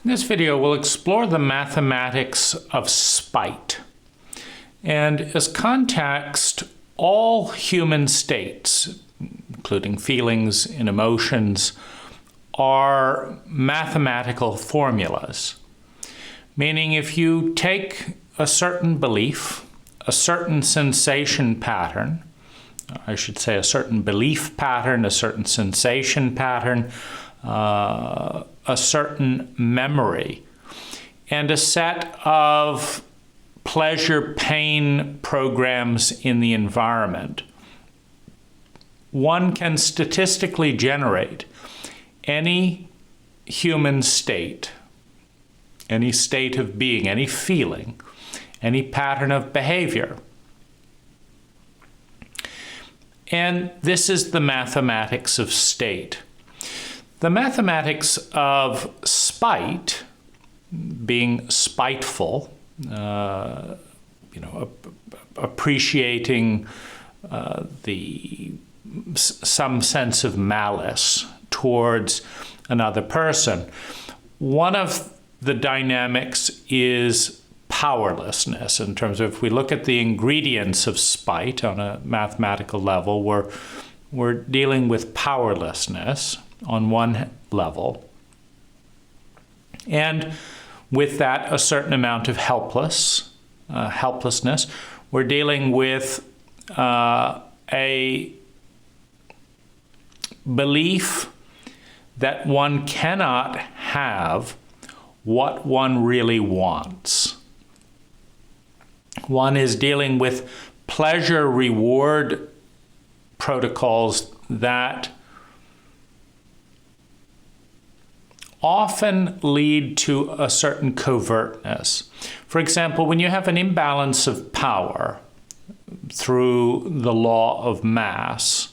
In this video, we'll explore the mathematics of spite. And as context, all human states, including feelings and emotions, are mathematical formulas. Meaning if you take a certain belief, a certain sensation pattern, I should say a certain belief pattern, a certain sensation pattern, a certain memory, and a set of pleasure-pain programs in the environment, one can statistically generate any human state, any state of being, any feeling, any pattern of behavior. And this is the mathematics of state. The mathematics of spite, being spiteful, appreciating some sense of malice towards another person. One of the dynamics is powerlessness. In terms of, if we look at the ingredients of spite on a mathematical level, we're dealing with powerlessness on one level, and with that a certain amount of helplessness. We're dealing with a belief that one cannot have what one really wants. One is dealing with pleasure-reward protocols that often lead to a certain covertness. For example, when you have an imbalance of power through the law of mass,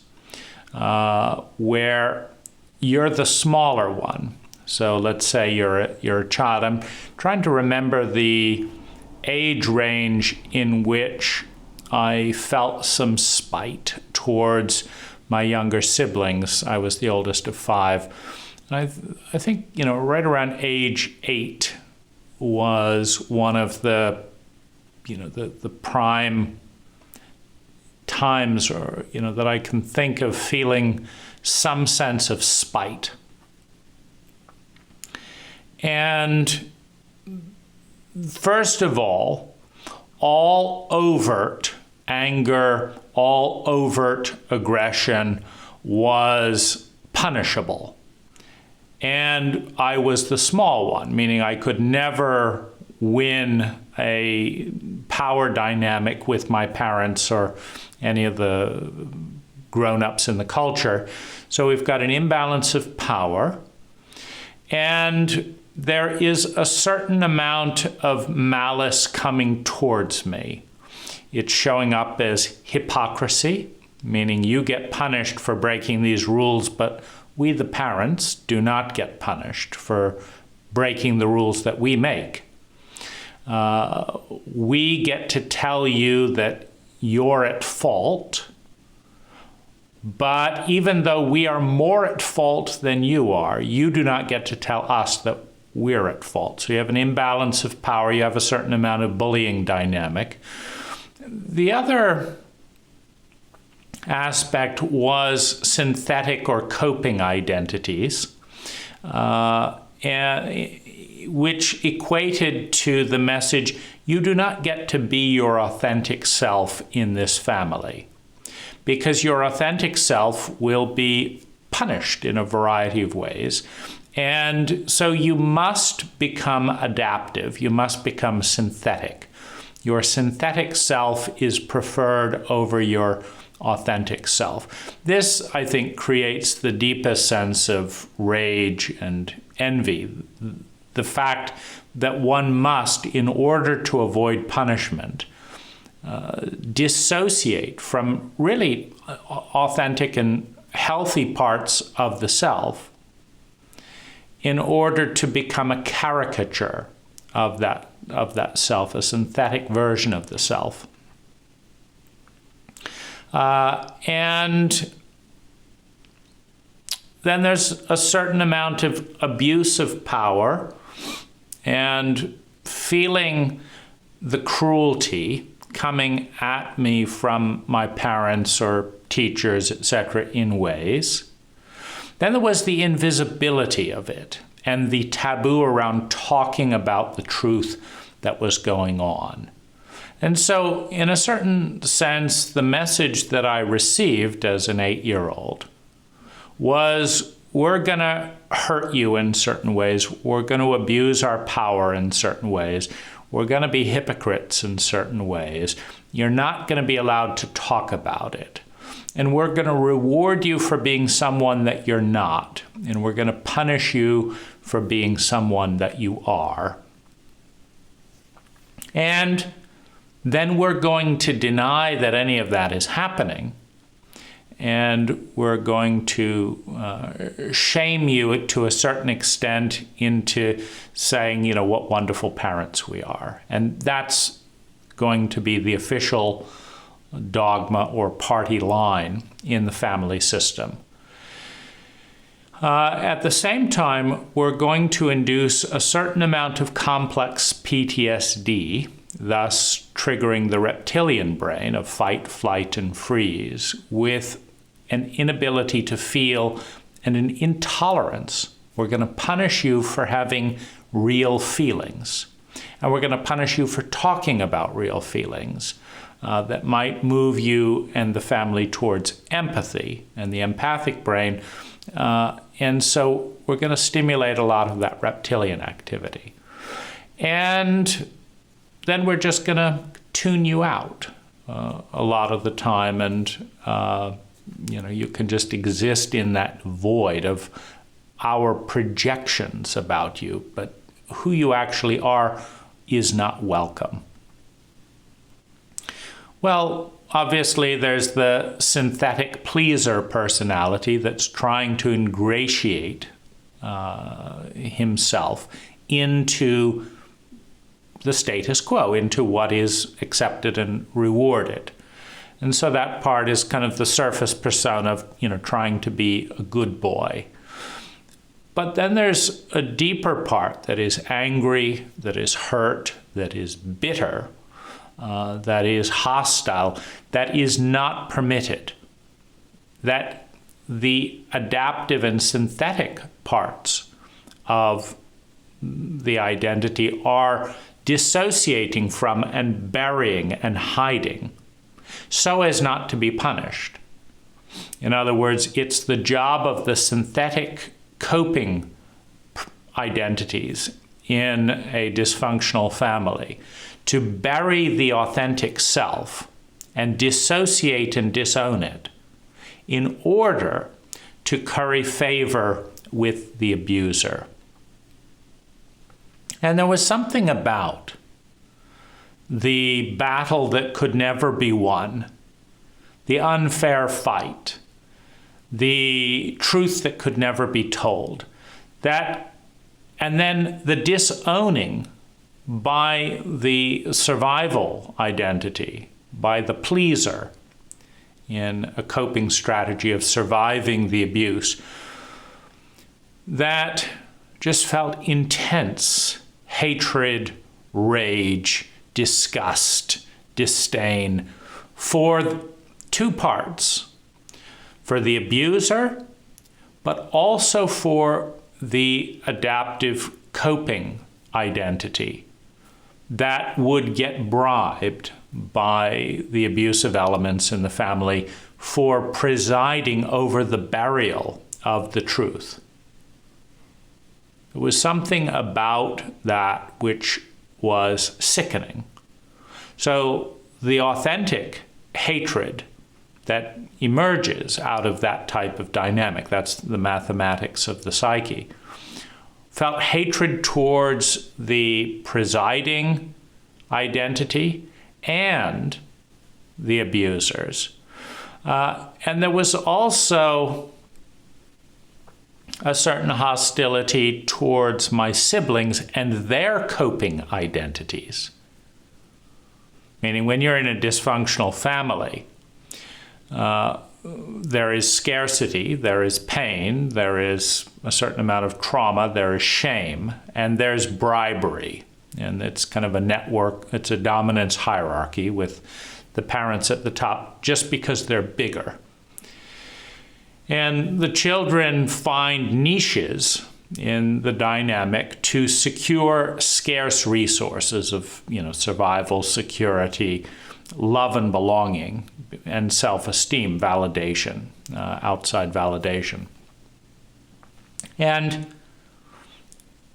where you're the smaller one. So let's say you're a child. I'm trying to remember the age range in which I felt some spite towards my younger siblings. I was the oldest of 5. I think, right around age 8 was one of the prime times, that I can think of feeling some sense of spite. And first of all overt anger, all overt aggression was punishable. And I was the small one, meaning I could never win a power dynamic with my parents or any of the grown-ups in the culture. So we've got an imbalance of power, and there is a certain amount of malice coming towards me. It's showing up as hypocrisy, meaning you get punished for breaking these rules, but we, the parents, do not get punished for breaking the rules that we make. We get to tell you that you're at fault, but even though we are more at fault than you are, you do not get to tell us that we're at fault. So you have an imbalance of power, you have a certain amount of bullying dynamic. The other aspect was synthetic or coping identities, which equated to the message, you do not get to be your authentic self in this family, because your authentic self will be punished in a variety of ways. And so you must become adaptive, you must become synthetic. Your synthetic self is preferred over your authentic self. This, I think, creates the deepest sense of rage and envy. The fact that one must, in order to avoid punishment, dissociate from really authentic and healthy parts of the self in order to become a caricature of that self, a synthetic version of the self. And then there's a certain amount of abuse of power and feeling the cruelty coming at me from my parents or teachers, etc., in ways. Then there was the invisibility of it and the taboo around talking about the truth that was going on. And so, in a certain sense, the message that I received as an 8-year-old was, we're going to hurt you in certain ways. We're going to abuse our power in certain ways. We're going to be hypocrites in certain ways. You're not going to be allowed to talk about it. And we're going to reward you for being someone that you're not. And we're going to punish you for being someone that you are. And then we're going to deny that any of that is happening. And we're going to shame you to a certain extent into saying, you know, what wonderful parents we are. And that's going to be the official dogma or party line in the family system. At the same time, we're going to induce a certain amount of complex PTSD, thus triggering the reptilian brain of fight, flight, and freeze, with an inability to feel and an intolerance. We're going to punish you for having real feelings. And we're going to punish you for talking about real feelings that might move you and the family towards empathy and the empathic brain. And so we're going to stimulate a lot of that reptilian activity. And then we're just going to tune you out a lot of the time. And, you can just exist in that void of our projections about you. But who you actually are is not welcome. Well, obviously, there's the synthetic pleaser personality that's trying to ingratiate himself into the status quo, into what is accepted and rewarded. And so that part is kind of the surface persona of, trying to be a good boy. But then there's a deeper part that is angry, that is hurt, that is bitter, that is hostile, that is not permitted. That the adaptive and synthetic parts of the identity are dissociating from and burying and hiding so as not to be punished. In other words, it's the job of the synthetic coping identities in a dysfunctional family to bury the authentic self and dissociate and disown it in order to curry favor with the abuser. And there was something about the battle that could never be won, the unfair fight, the truth that could never be told, and then the disowning by the survival identity, by the pleaser in a coping strategy of surviving the abuse, that just felt intense hatred, rage, disgust, disdain for two parts, for the abuser, but also for the adaptive coping identity that would get bribed by the abusive elements in the family for presiding over the burial of the truth. There was something about that which was sickening. So the authentic hatred that emerges out of that type of dynamic, that's the mathematics of the psyche, felt hatred towards the presiding identity and the abusers. And there was also a certain hostility towards my siblings and their coping identities. Meaning when you're in a dysfunctional family, there is scarcity, there is pain, there is a certain amount of trauma, there is shame, and there's bribery. And it's kind of a network, it's a dominance hierarchy with the parents at the top just because they're bigger. And the children find niches in the dynamic to secure scarce resources of, survival, security, love and belonging, and self-esteem, validation, outside validation. And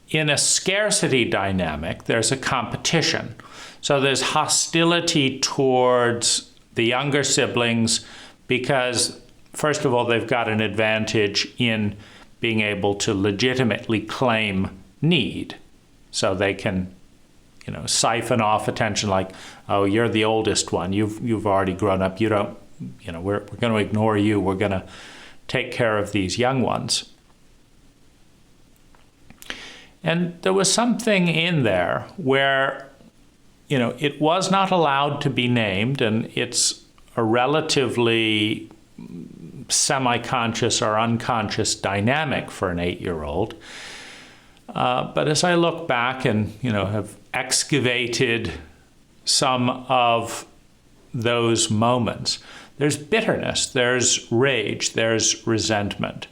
in a scarcity dynamic, there's a competition. So there's hostility towards the younger siblings because, first of all, they've got an advantage in being able to legitimately claim need. So they can siphon off attention like, oh, you're the oldest one. You've already grown up. You don't, we're going to ignore you. We're going to take care of these young ones. And there was something in there where, it was not allowed to be named, and it's a relatively semi-conscious or unconscious dynamic for an 8-year-old. But as I look back and, have excavated some of those moments, there's bitterness, there's rage, there's resentment.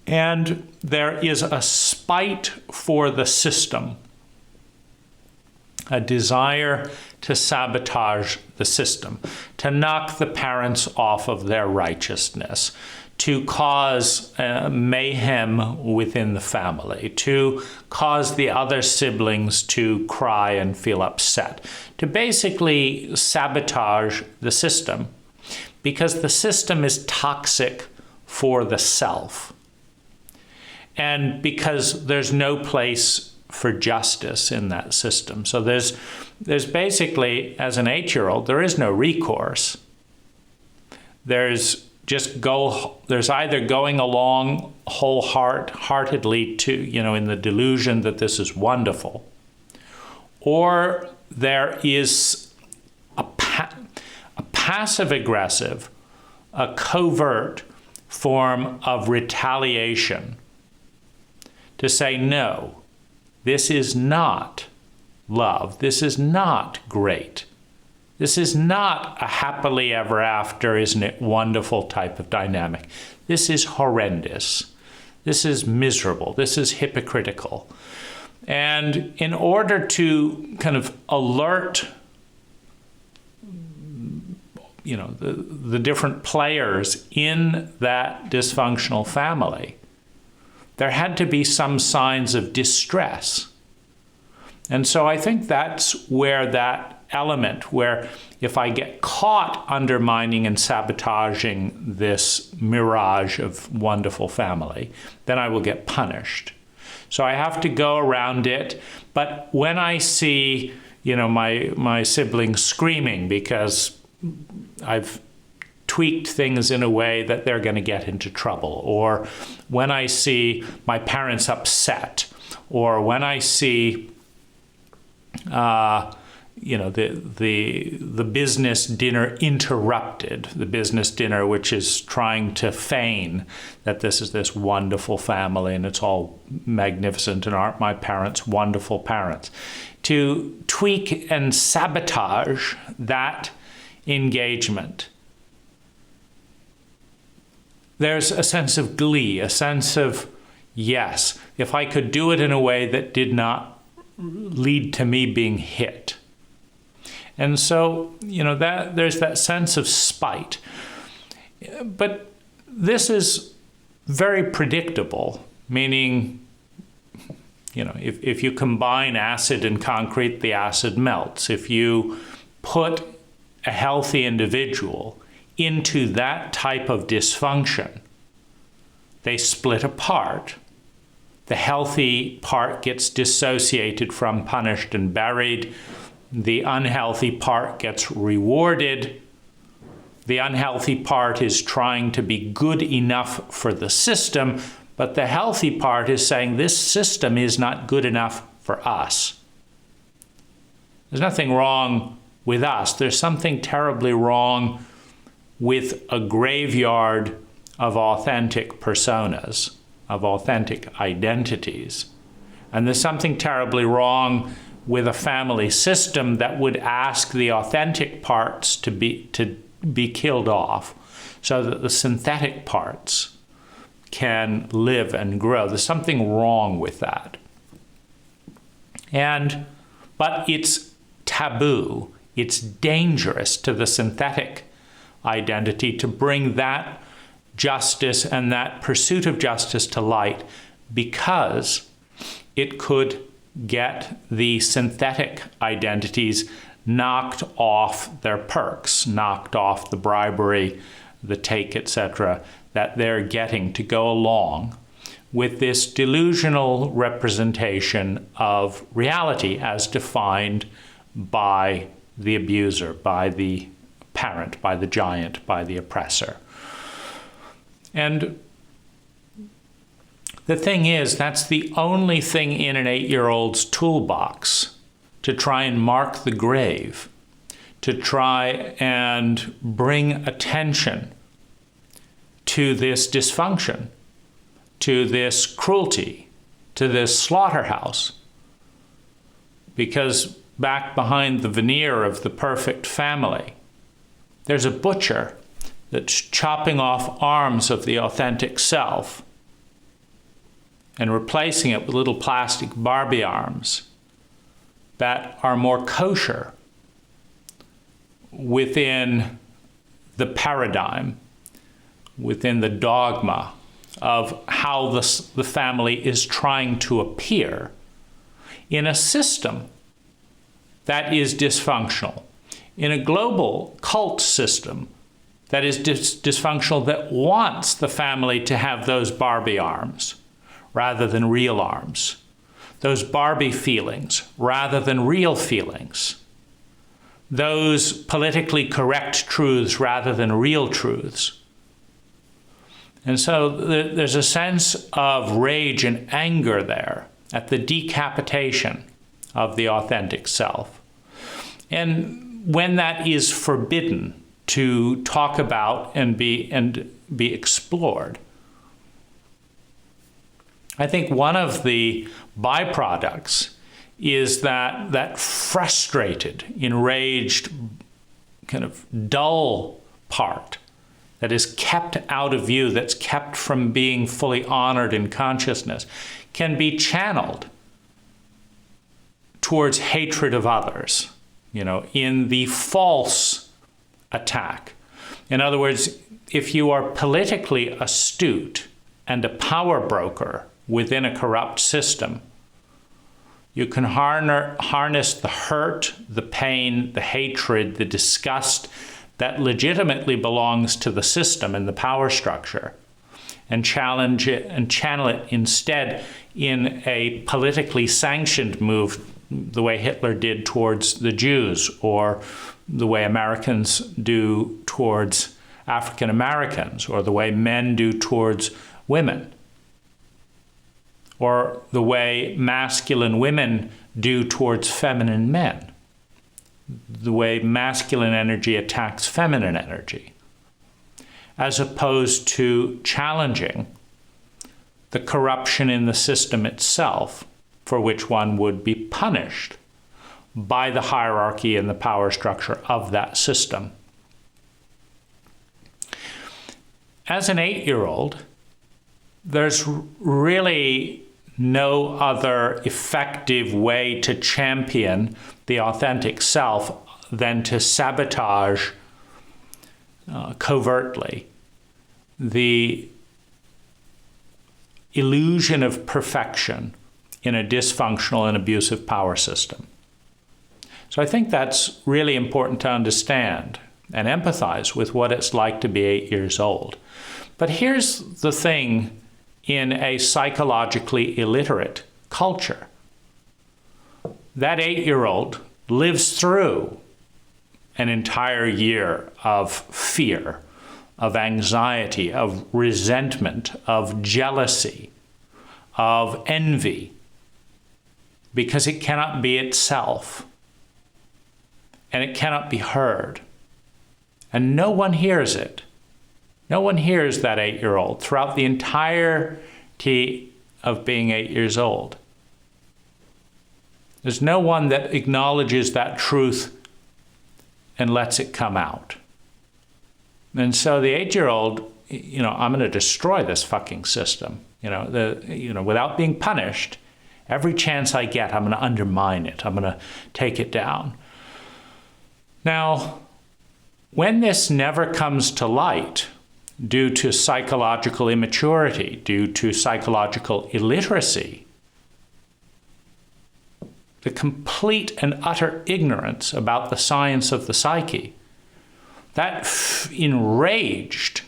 And there is a spite for the system, a desire to sabotage the system, to knock the parents off of their righteousness, to cause mayhem within the family, to cause the other siblings to cry and feel upset, to basically sabotage the system, because the system is toxic for the self. And because there's no place for justice in that system. So there's basically, as an 8-year-old, there is no recourse. There's either going along wholeheartedly to, in the delusion that this is wonderful, or there is a passive-aggressive, a covert form of retaliation to say, no, this is not love. This is not great. This is not a happily ever after, isn't it wonderful type of dynamic. This is horrendous. This is miserable. This is hypocritical. And in order to kind of alert, the different players in that dysfunctional family, there had to be some signs of distress. And so I think that's where that element, where if I get caught undermining and sabotaging this mirage of wonderful family, then I will get punished. So I have to go around it. But when I see, my siblings screaming because I've tweaked things in a way that they're going to get into trouble, or when I see my parents upset, or when I see the business dinner interrupted, the business dinner which is trying to feign that this is this wonderful family and it's all magnificent and aren't my parents wonderful parents, to tweak and sabotage that engagement. There's a sense of glee, a sense of, yes, if I could do it in a way that did not lead to me being hit. And so, that there's that sense of spite. But this is very predictable, meaning, if you combine acid and concrete, the acid melts. If you put a healthy individual into that type of dysfunction, they split apart. The healthy part gets dissociated from, punished, and buried. The unhealthy part gets rewarded. The unhealthy part is trying to be good enough for the system, but the healthy part is saying this system is not good enough for us. There's nothing wrong with us. There's something terribly wrong with a graveyard of authentic personas, of authentic identities. And there's something terribly wrong with a family system that would ask the authentic parts to be killed off so that the synthetic parts can live and grow. There's something wrong with that. But it's taboo. It's dangerous to the synthetic identity to bring that justice and that pursuit of justice to light, because it could get the synthetic identities knocked off their perks, knocked off the bribery, the take, etc., that they're getting to go along with this delusional representation of reality as defined by the abuser, by the parent, by the giant, by the oppressor. And the thing is, that's the only thing in an 8-year-old's toolbox to try and mark the grave, to try and bring attention to this dysfunction, to this cruelty, to this slaughterhouse. Because back behind the veneer of the perfect family, there's a butcher that's chopping off arms of the authentic self and replacing it with little plastic Barbie arms that are more kosher within the paradigm, within the dogma of how the family is trying to appear in a system that is dysfunctional, in a global cult system that is dysfunctional, that wants the family to have those Barbie arms rather than real arms, those Barbie feelings rather than real feelings, those politically correct truths rather than real truths. And so there's a sense of rage and anger there at the decapitation of the authentic self. And when that is forbidden to talk about and be explored, I think one of the byproducts is that frustrated, enraged, kind of dull part that is kept out of view, that's kept from being fully honored in consciousness, can be channeled towards hatred of others, in the false attack. In other words, if you are politically astute and a power broker within a corrupt system, you can harness the hurt, the pain, the hatred, the disgust that legitimately belongs to the system and the power structure, and challenge it and channel it instead in a politically sanctioned move, the way Hitler did towards the Jews, or the way Americans do towards African Americans, or the way men do towards women, or the way masculine women do towards feminine men, the way masculine energy attacks feminine energy, as opposed to challenging the corruption in the system itself, for which one would be punished by the hierarchy and the power structure of that system. As an 8-year-old, there's really no other effective way to champion the authentic self than to sabotage covertly the illusion of perfection in a dysfunctional and abusive power system. So I think that's really important to understand and empathize with what it's like to be 8 years old. But here's the thing in a psychologically illiterate culture. That 8-year-old lives through an entire year of fear, of anxiety, of resentment, of jealousy, of envy, because it cannot be itself, and it cannot be heard, And no one hears it. No one hears that 8-year-old throughout the entirety of being 8 years old. There's no one that acknowledges that truth and lets it come out. And so the 8-year-old, I'm going to destroy this fucking system. Without being punished, every chance I get, I'm going to undermine it. I'm going to take it down. Now, when this never comes to light due to psychological immaturity, due to psychological illiteracy, the complete and utter ignorance about the science of the psyche, that enraged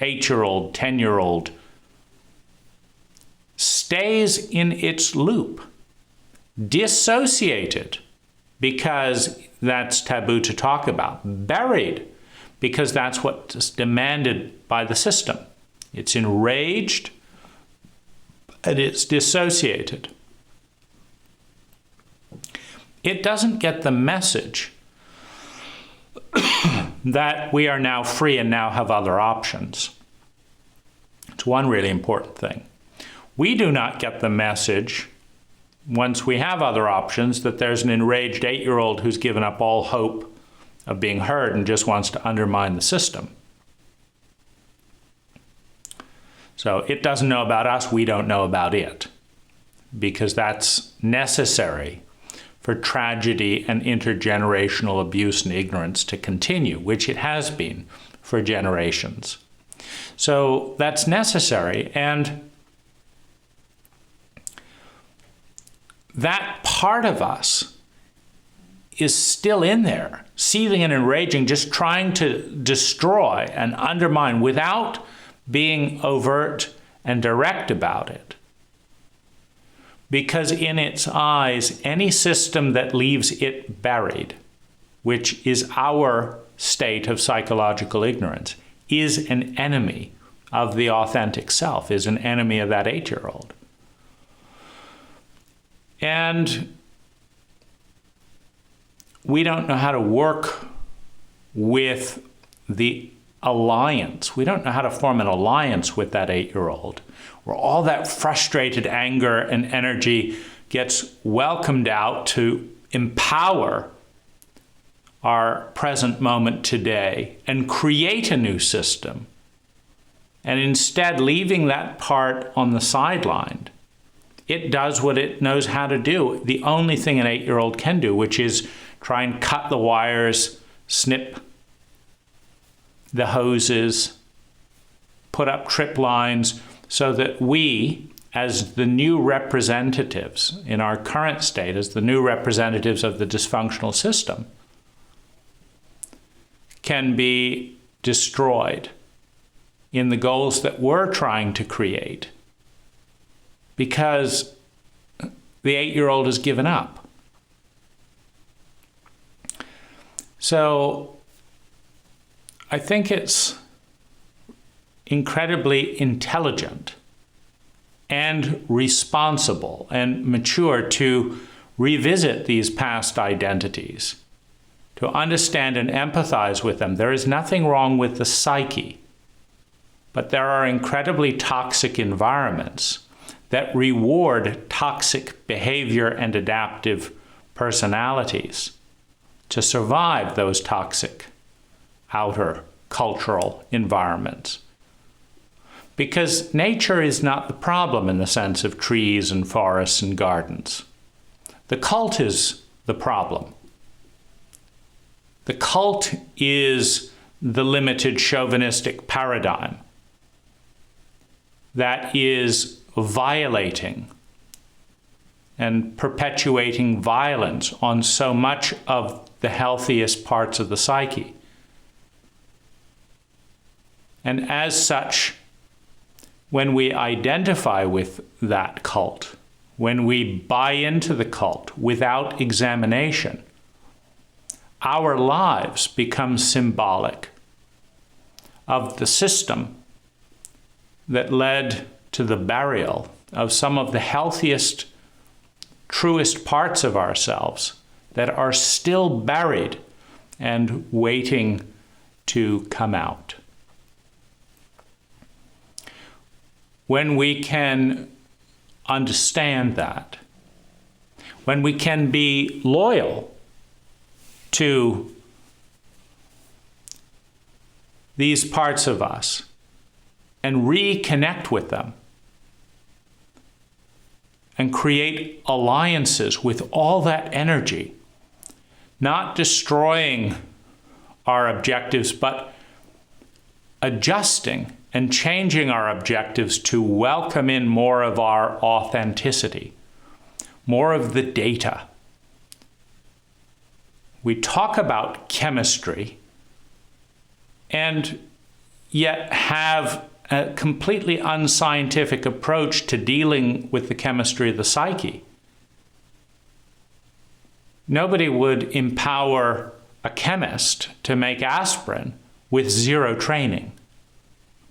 8-year-old, 10-year-old stays in its loop, dissociated because that's taboo to talk about, buried because that's what's demanded by the system. It's enraged and it's dissociated. It doesn't get the message that we are now free and now have other options. It's one really important thing. We do not get the message, once we have other options, that there's an enraged 8-year-old who's given up all hope of being heard and just wants to undermine the system. So it doesn't know about us, we don't know about it, because that's necessary for tragedy and intergenerational abuse and ignorance to continue, which it has been for generations. So that's necessary, and that part of us is still in there, seething and enraging, just trying to destroy and undermine without being overt and direct about it. Because in its eyes, any system that leaves it buried, which is our state of psychological ignorance, is an enemy of the authentic self, is an enemy of that 8-year-old. And we don't know how to work with the alliance. We don't know how to form an alliance with that 8-year-old, where all that frustrated anger and energy gets welcomed out to empower our present moment today and create a new system. And instead, leaving that part on the sideline, it does what it knows how to do. The only thing an 8-year-old can do, which is try and cut the wires, snip the hoses, put up trip lines, so that we, as the new representatives in our current state, as the new representatives of the dysfunctional system, can be destroyed in the goals that we're trying to create, because the 8-year-old has given up. So I think it's incredibly intelligent and responsible and mature to revisit these past identities, to understand and empathize with them. There is nothing wrong with the psyche, but there are incredibly toxic environments that reward toxic behavior and adaptive personalities to survive those toxic outer cultural environments. Because nature is not the problem in the sense of trees and forests and gardens. The cult is the problem. The cult is the limited chauvinistic paradigm that is violating and perpetuating violence on so much of the healthiest parts of the psyche. And as such, when we identify with that cult, when we buy into the cult without examination, our lives become symbolic of the system that led to the burial of some of the healthiest, truest parts of ourselves that are still buried and waiting to come out. When we can understand that, when we can be loyal to these parts of us and reconnect with them and create alliances with all that energy, not destroying our objectives, but adjusting and changing our objectives to welcome in more of our authenticity, more of the data. We talk about chemistry and yet have a completely unscientific approach to dealing with the chemistry of the psyche. Nobody would empower a chemist to make aspirin with zero training.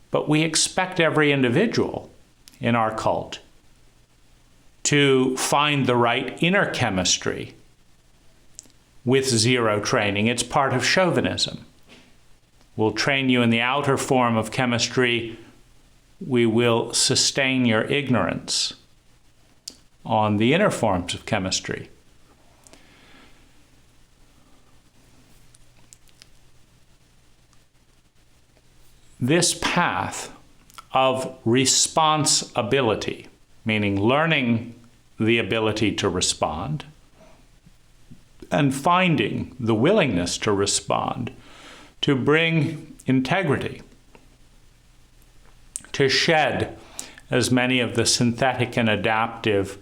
But we expect every individual in our cult to find the right inner chemistry with zero training. It's part of chauvinism. We'll train you in the outer form of chemistry. We will sustain your ignorance on the inner forms of chemistry. This path of responsibility, meaning learning the ability to respond and finding the willingness to respond, to bring integrity, to shed as many of the synthetic and adaptive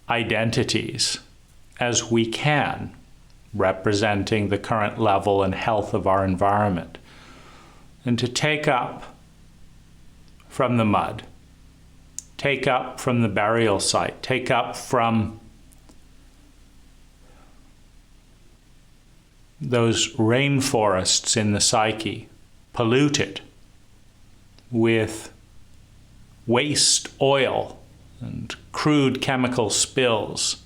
identities as we can, representing the current level and health of our environment, and to take up from the mud, take up from the burial site, take up from those rainforests in the psyche, polluted with waste oil and crude chemical spills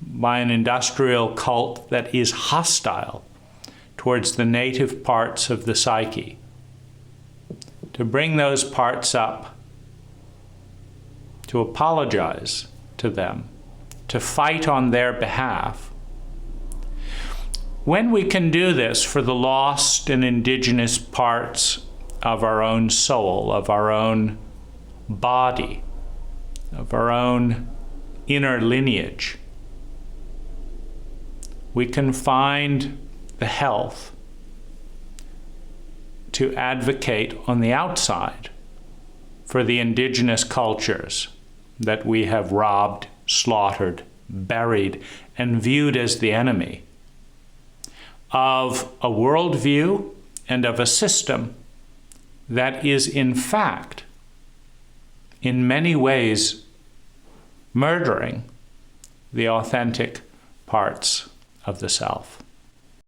by an industrial cult that is hostile towards the native parts of the psyche, to bring those parts up, to apologize to them, to fight on their behalf. When we can do this for the lost and indigenous parts of our own soul, of our own body, of our own inner lineage, we can find the health to advocate on the outside for the indigenous cultures that we have robbed, slaughtered, buried, and viewed as the enemy of a worldview and of a system that is in fact, in many ways, murdering the authentic parts of the self.